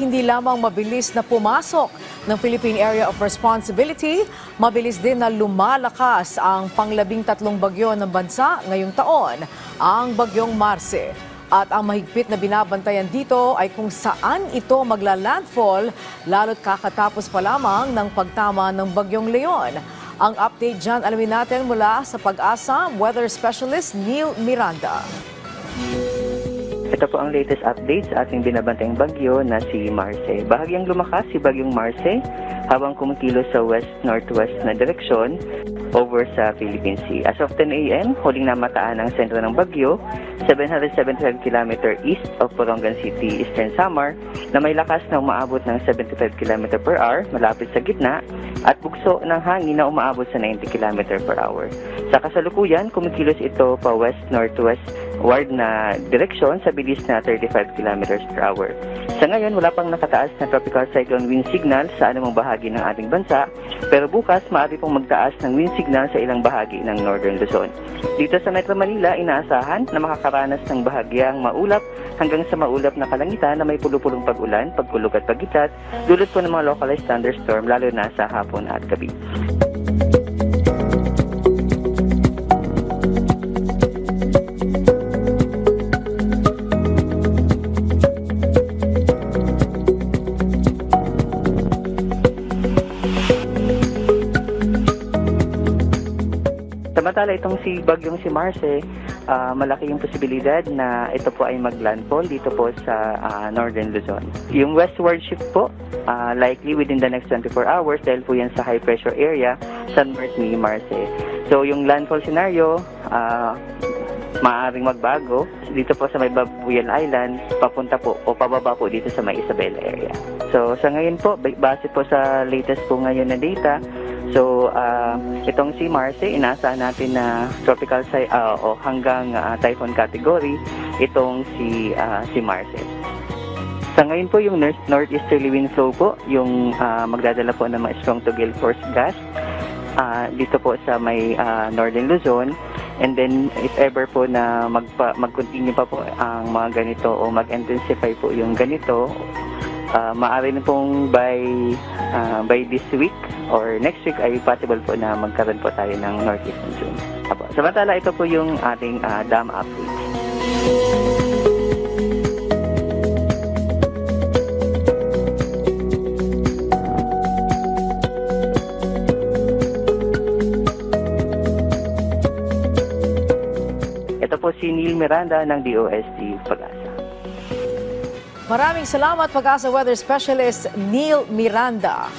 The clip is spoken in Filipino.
hindi lamang mabilis na pumasok ng Philippine Area of Responsibility, mabilis din na lumalakas ang pang-13 bagyo ng bansa ngayong taon, ang bagyong Marce. At ang mahigpit na binabantayan dito ay kung saan ito magla-landfall, lalo't kakatapos pa lamang ng pagtama ng bagyong Leon. Ang update dyan alamin natin mula sa Pag-asa Weather Specialist Neil Miranda. Ito po ang latest update sa ating binabantayang bagyo na si Marce. Bahagyang lumakas si bagyong Marce habang kumikilos sa west-northwest na direksyon over sa Philippine Sea. As of 10 a.m., huling namataan ang sentro ng bagyo, 775 km east of Borongan City, Eastern Samar, na may lakas na umaabot ng 75 km per hour malapit sa gitna at bugso ng hangin na umaabot sa 90 km per hour. Sa kasalukuyan, kumikilos ito pa west-northwest ward na direksyon sa bilis na 35 km per hour. Sa ngayon, wala pang nakataas na tropical cyclone wind signal sa anumang bahagi ng ating bansa, pero bukas maaari pong magtaas ng wind signal sa ilang bahagi ng Northern Luzon. Dito sa Metro Manila, inaasahan na makakaranas ng bahagyang maulap hanggang sa maulap na kalangitan na may pulupulong pag-ulan, pagkulog at paggitat, dulot po ng mga localized thunderstorm lalo na sa hapon at gabi. Samantala itong si bagyong si Marce, malaki yung posibilidad na ito po ay maglandfall dito po sa Northern Luzon. Yung westward shift po, likely within the next 24 hours dahil po yan sa high pressure area sa north ni Marce. So yung landfall scenario, maaaring magbago dito po sa may Babuyan Island, papunta po o pababa po dito sa may Isabela area. So sa ngayon po, base po sa latest po ngayon na data, so, itong si Marce, inaasahan natin na tropical o hanggang typhoon category itong si Marce. Sa ngayon po, yung northeasterly wind flow po, yung magdadala po ng mga strong to gale force gust dito po sa may Northern Luzon. And then, if ever po na mag-continue pa po ang mga ganito o mag-intensify po yung ganito, maaari na pong by this week or next week ay possible po na magkaroon po tayo ng northeast monsoon. Samantala, ito po yung ating dam update. Ito po si Neil Miranda ng DOST Pag-asa. Maraming salamat, Pag-asa Weather Specialist Neil Miranda.